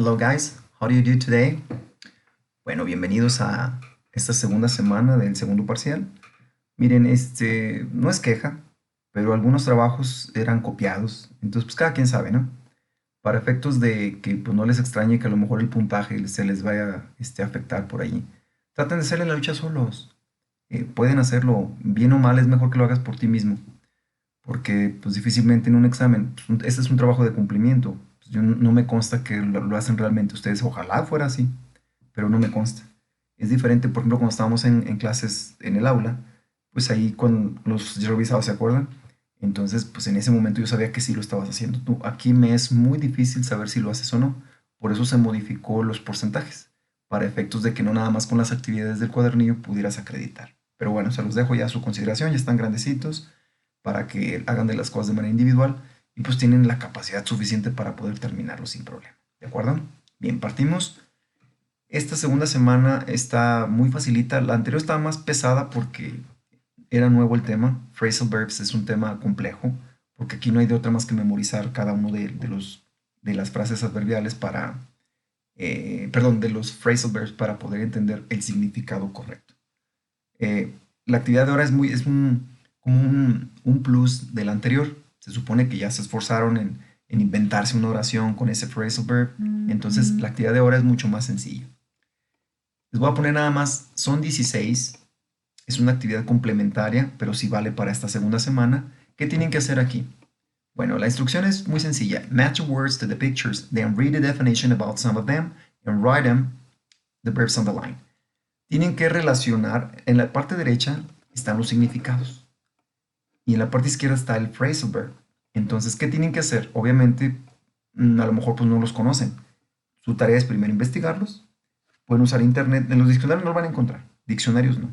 Hello guys, how do you do today? Bueno, bienvenidos a esta segunda semana del segundo parcial. Miren, no es queja, pero algunos trabajos eran copiados, entonces pues cada quien sabe, ¿no? Para efectos de que pues, no les extrañe que a lo mejor el puntaje se les vaya a afectar por allí. Traten de hacerle la lucha solos. Pueden hacerlo, bien o mal, es mejor que lo hagas por ti mismo, porque pues difícilmente en un examen, pues, este es un trabajo de cumplimiento. Pues, no me consta que lo hacen realmente ustedes, ojalá fuera así, pero no me consta. Es diferente, por ejemplo, cuando estábamos en clases en el aula, pues ahí con los revisados, ¿se acuerdan? Entonces, pues en ese momento yo sabía que sí lo estabas haciendo tú. Aquí me es muy difícil saber si lo haces o no. Por eso se modificó los porcentajes, para efectos de que no nada más con las actividades del cuadernillo pudieras acreditar. Pero bueno, se los dejo ya a su consideración, ya están grandecitos para que hagan de las cosas de manera individual y pues tienen la capacidad suficiente para poder terminarlo sin problema. ¿De acuerdo? Bien, partimos. Esta segunda semana está muy facilita. La anterior estaba más pesada porque era nuevo el tema. Phrasal verbs es un tema complejo porque aquí no hay de otra más que memorizar cada uno de las frases adverbiales perdón, de los phrasal verbs para poder entender el significado correcto. La actividad de ahora como un plus del anterior. Se supone que ya se esforzaron en inventarse una oración con ese phrasal verb. Entonces la actividad de ahora es mucho más sencilla. Les voy a poner nada más, son 16, es una actividad complementaria, pero sí vale para esta segunda semana. ¿Qué tienen que hacer aquí? Bueno, la instrucción es muy sencilla. Match the words to the pictures, then read the definition about some of them, and write the verbs on the line. Tienen que relacionar, en la parte derecha están los significados, y en la parte izquierda está el phrasal verb. Entonces, ¿qué tienen que hacer? Obviamente, a lo mejor pues no los conocen. Su tarea es primero investigarlos. Pueden usar internet, en los diccionarios no lo van a encontrar, diccionarios no.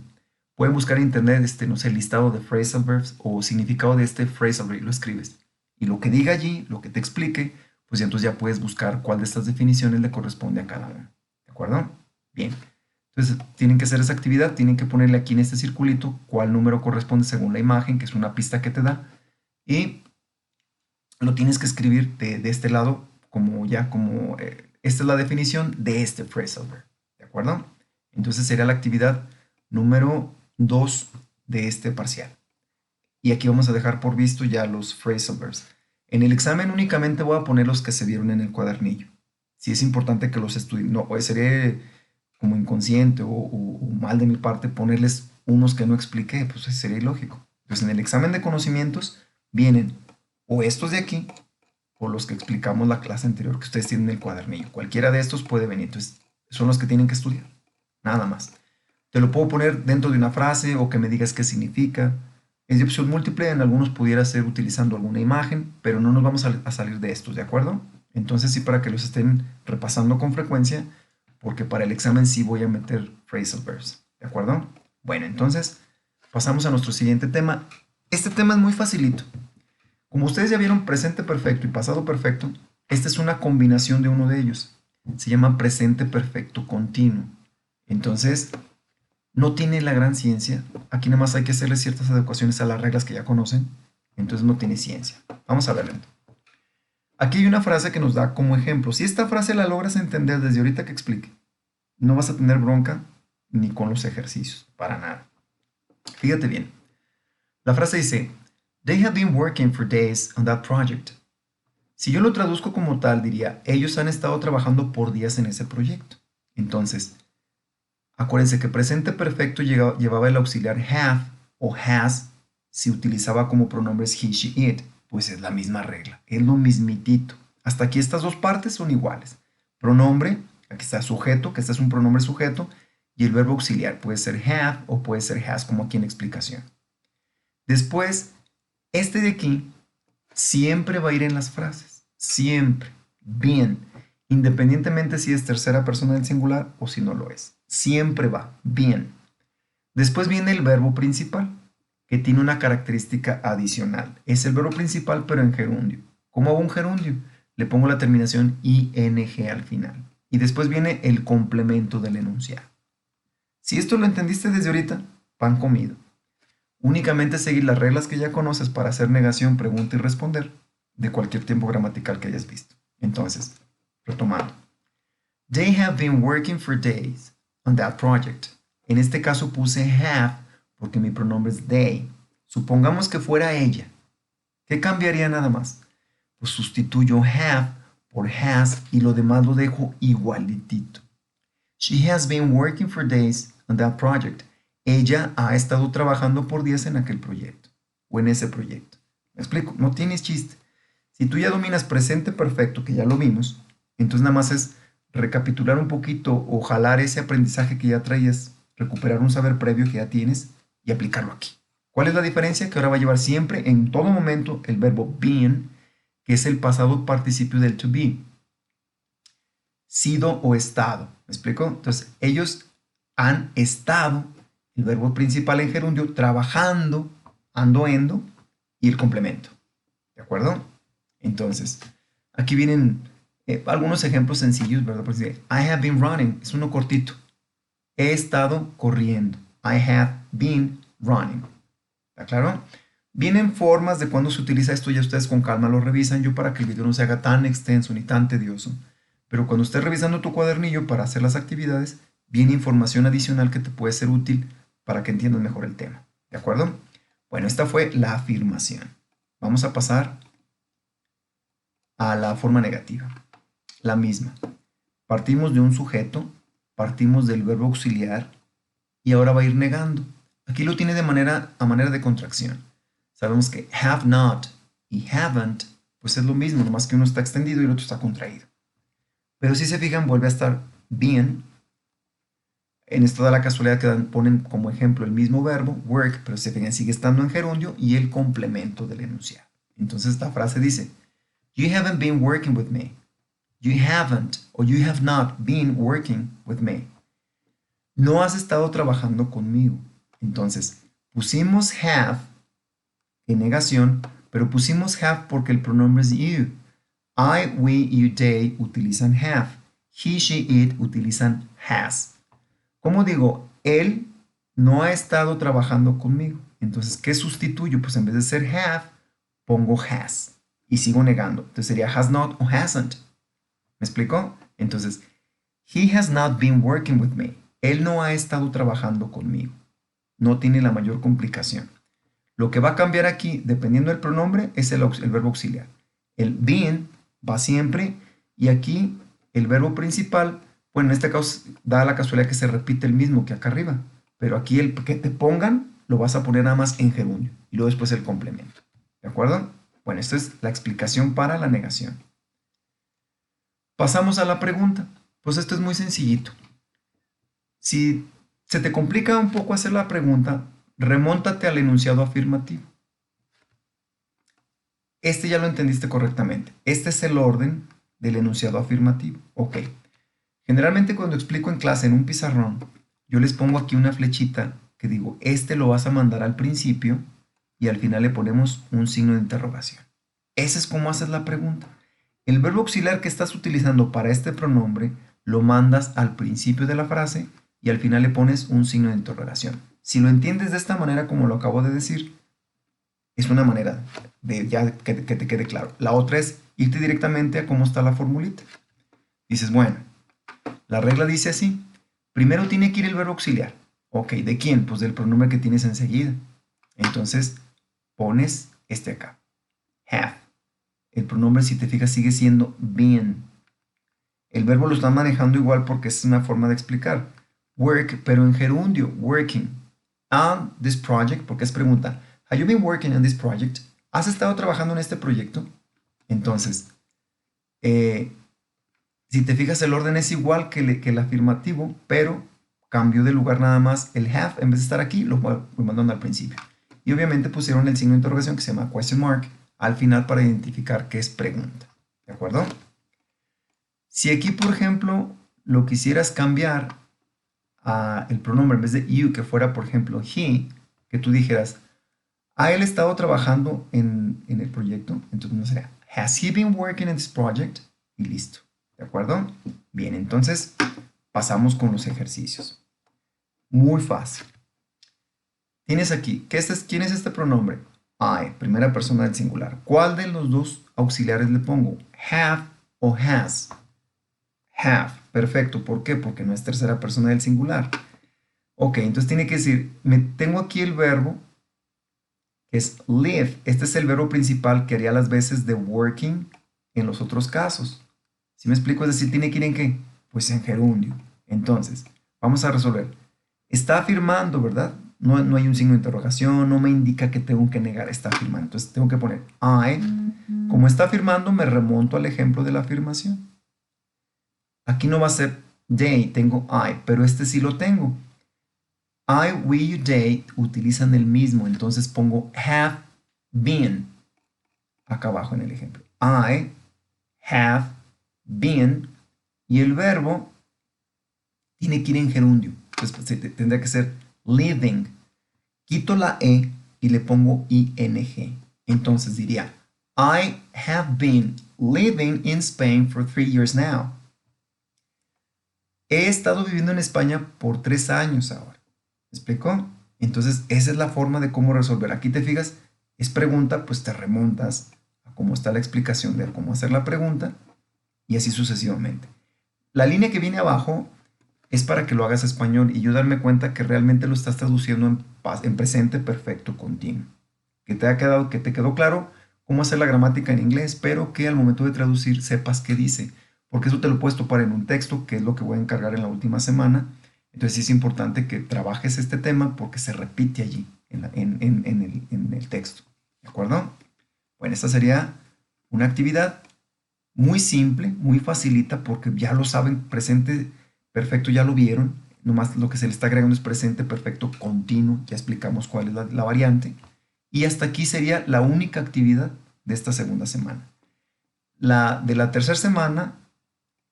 Pueden buscar en internet, no sé, listado de phrasal verbs o significado de este phrasal verb y lo escribes. Y lo que diga allí, lo que te explique, pues ya entonces ya puedes buscar cuál de estas definiciones le corresponde a cada uno. ¿De acuerdo? Bien. Entonces tienen que hacer esa actividad, tienen que ponerle aquí en este circulito cuál número corresponde según la imagen, que es una pista que te da, y lo tienes que escribir de este lado esta es la definición de este phrasal verb. ¿De acuerdo? Entonces sería la actividad número 2 de este parcial. Y aquí vamos a dejar por visto ya los phrasal verbs. En el examen únicamente voy a poner los que se vieron en el cuadernillo. Si es importante que los estudien. No, sería como inconsciente o mal de mi parte ponerles unos que no expliqué, pues sería ilógico. Entonces en el examen de conocimientos vienen o estos de aquí o los que explicamos la clase anterior que ustedes tienen en el cuadernillo. Cualquiera de estos puede venir. Entonces son los que tienen que estudiar. Nada más. Te lo puedo poner dentro de una frase o que me digas qué significa. Es de opción múltiple, en algunos pudiera ser utilizando alguna imagen, pero no nos vamos a salir de estos, ¿de acuerdo? Entonces sí, para que los estén repasando con frecuencia, porque para el examen sí voy a meter phrasal verbs, ¿de acuerdo? Bueno, entonces pasamos a nuestro siguiente tema. Este tema es muy facilito. Como ustedes ya vieron presente perfecto y pasado perfecto, esta es una combinación de uno de ellos. Se llama presente perfecto continuo. Entonces, no tiene la gran ciencia. Aquí nada más hay que hacerle ciertas adecuaciones a las reglas que ya conocen. Entonces no tiene ciencia. Vamos a verlo. Aquí hay una frase que nos da como ejemplo. Si esta frase la logras entender desde ahorita que explique, no vas a tener bronca ni con los ejercicios, para nada. Fíjate bien. La frase dice, They have been working for days on that project. Si yo lo traduzco como tal, diría, ellos han estado trabajando por días en ese proyecto. Entonces, acuérdense que presente perfecto llevaba el auxiliar have o has si utilizaba como pronombres he, she, it. Pues es la misma regla, es lo mismitito. Hasta aquí estas dos partes son iguales. Pronombre, aquí está sujeto, que este es un pronombre sujeto, y el verbo auxiliar puede ser have o puede ser has, como aquí en la explicación. Después, este de aquí siempre va a ir en las frases, siempre, bien, independientemente si es tercera persona del singular o si no lo es. Siempre va, bien. Después viene el verbo principal, que tiene una característica adicional. Es el verbo principal, pero en gerundio. ¿Cómo hago un gerundio? Le pongo la terminación ing al final. Y después viene el complemento del enunciado. Si esto lo entendiste desde ahorita, pan comido. Únicamente seguir las reglas que ya conoces para hacer negación, pregunta y responder de cualquier tiempo gramatical que hayas visto. Entonces, retomando. They have been working for days on that project. En este caso puse have porque mi pronombre es they. Supongamos que fuera ella. ¿Qué cambiaría nada más? Pues sustituyo have por has y lo demás lo dejo igualitito. She has been working for days on that project. Ella ha estado trabajando por días en aquel proyecto o en ese proyecto. ¿Me explico? No tienes chiste. Si tú ya dominas presente perfecto, que ya lo vimos, entonces nada más es recapitular un poquito o jalar ese aprendizaje que ya traías, recuperar un saber previo que ya tienes y aplicarlo aquí. ¿Cuál es la diferencia? Que ahora va a llevar siempre, en todo momento, el verbo been, que es el pasado participio del to be. Sido o estado. ¿Me explico? Entonces, ellos han estado, el verbo principal en gerundio, trabajando, ando, endo, y el complemento. ¿De acuerdo? Entonces, aquí vienen algunos ejemplos sencillos, ¿verdad? Pues I have been running, es uno cortito. He estado corriendo. I have been running. ¿Está claro? Vienen formas de cuando se utiliza esto, ya ustedes con calma lo revisan, yo para que el video no se haga tan extenso ni tan tedioso. Pero cuando estés revisando tu cuadernillo para hacer las actividades, viene información adicional que te puede ser útil para que entiendas mejor el tema. ¿De acuerdo? Bueno, esta fue la afirmación. Vamos a pasar a la forma negativa. La misma. Partimos de un sujeto, partimos del verbo auxiliar y ahora va a ir negando. Aquí lo tiene a manera de contracción. Sabemos que have not y haven't, pues es lo mismo, nomás que uno está extendido y el otro está contraído. Pero si se fijan, vuelve a estar bien. En esto da la casualidad que ponen como ejemplo el mismo verbo, work, pero se fijan, sigue estando en gerundio y el complemento del enunciado. Entonces esta frase dice, you haven't been working with me. You haven't or you have not been working with me. No has estado trabajando conmigo. Entonces, pusimos have en negación, pero pusimos have porque el pronombre es you. I, we, you, they utilizan have. He, she, it utilizan has. ¿Cómo digo? Él no ha estado trabajando conmigo. Entonces, ¿qué sustituyo? Pues en vez de ser have, pongo has. Y sigo negando. Entonces sería has not o hasn't. ¿Me explicó? Entonces, he has not been working with me. Él no ha estado trabajando conmigo. No tiene la mayor complicación. Lo que va a cambiar aquí, dependiendo del pronombre, es el verbo auxiliar. El been va siempre y aquí el verbo principal, bueno, en este caso da la casualidad que se repite el mismo que acá arriba, pero aquí el que te pongan lo vas a poner nada más en gerundio y luego después el complemento. ¿De acuerdo? Bueno, esto es la explicación para la negación. Pasamos a la pregunta. Pues esto es muy sencillito. Si se te complica un poco hacer la pregunta, remóntate al enunciado afirmativo. Este ya lo entendiste correctamente. Este es el orden del enunciado afirmativo. Ok. Generalmente cuando explico en clase en un pizarrón, yo les pongo aquí una flechita que digo, este lo vas a mandar al principio y al final le ponemos un signo de interrogación. Ese es como haces la pregunta. El verbo auxiliar que estás utilizando para este pronombre lo mandas al principio de la frase y al final le pones un signo de interrogación. Si lo entiendes de esta manera como lo acabo de decir, es una manera de ya que te quede claro. La otra es irte directamente a cómo está la formulita. Dices, bueno, la regla dice así. Primero tiene que ir el verbo auxiliar. Ok, ¿de quién? Pues del pronombre que tienes enseguida. Entonces, pones este acá. Have. El pronombre, si te fijas, sigue siendo been. El verbo lo están manejando igual porque es una forma de explicar. Work, pero en gerundio, working. On this project, porque es pregunta. Have you been working on this project? ¿Has estado trabajando en este proyecto? Entonces, si te fijas, el orden es igual que el afirmativo, pero cambió de lugar nada más el have. En vez de estar aquí, lo mandaron al principio. Y obviamente pusieron el signo de interrogación que se llama question mark al final para identificar qué es pregunta. ¿De acuerdo? Si aquí, por ejemplo, lo quisieras cambiar a el pronombre en vez de you, que fuera, por ejemplo, he, que tú dijeras, ¿ha él estado trabajando en el proyecto? Entonces no sería, has he been working in this project? Y listo. ¿De acuerdo? Bien, entonces pasamos con los ejercicios. Muy fácil. Tienes aquí, ¿quién es este pronombre? I, primera persona del singular. ¿Cuál de los dos auxiliares le pongo? Have o has. have. Perfecto. ¿Por qué? Porque no es tercera persona del singular. Ok, entonces tiene que decir, tengo aquí el verbo que es live. Este es el verbo principal que haría las veces de working en los otros casos. ¿Sí me explico? Es decir, ¿tiene que ir en qué? Pues en gerundio. Entonces, vamos a resolver. Está afirmando, ¿verdad? No hay un signo de interrogación, no me indica que tengo que negar, está afirmando. Entonces tengo que poner I. Como está afirmando, me remonto al ejemplo de la afirmación. Aquí no va a ser they, tengo I, pero este sí lo tengo. I, we, you, they utilizan el mismo, entonces pongo have been acá abajo en el ejemplo. I have been y el verbo tiene que ir en gerundio. Entonces tendría que ser living. Quito la E y le pongo ing. Entonces diría, I have been living in Spain for 3 years now. He estado viviendo en España por 3 años ahora. ¿Me explicó? Entonces, esa es la forma de cómo resolver. Aquí te fijas, es pregunta, pues te remontas a cómo está la explicación de cómo hacer la pregunta y así sucesivamente. La línea que viene abajo es para que lo hagas español y yo darme cuenta que realmente lo estás traduciendo en presente perfecto continuo. Que te quedó claro cómo hacer la gramática en inglés, pero que al momento de traducir sepas qué dice. Porque eso te lo puedes topar en un texto, que es lo que voy a encargar en la última semana. Entonces sí es importante que trabajes este tema porque se repite allí en el texto. ¿De acuerdo? Bueno, esta sería una actividad muy simple, muy facilita porque ya lo saben, presente perfecto ya lo vieron, nomás lo que se le está agregando es presente perfecto continuo, ya explicamos cuál es la variante. Y hasta aquí sería la única actividad de esta segunda semana. La de la tercera semana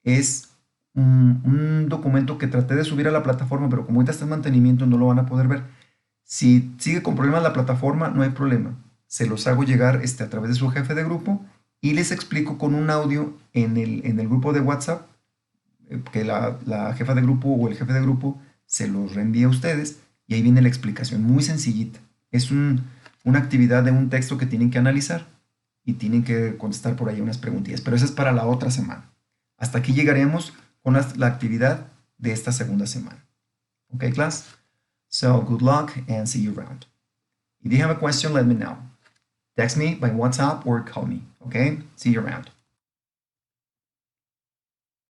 es un documento que traté de subir a la plataforma, pero como ahorita está en mantenimiento no lo van a poder ver. Si sigue con problemas la plataforma, no hay problema. Se los hago llegar a través de su jefe de grupo y les explico con un audio en el grupo de WhatsApp que la jefa de grupo o el jefe de grupo se los reenvía a ustedes y ahí viene la explicación, muy sencillita. Es una actividad de un texto que tienen que analizar y tienen que contestar por ahí unas preguntillas, pero eso es para la otra semana. Hasta aquí llegaremos con la actividad de esta segunda semana. Okay, class? So, good luck and see you around. If you have a question, let me know. Text me by WhatsApp or call me. Okay? See you around.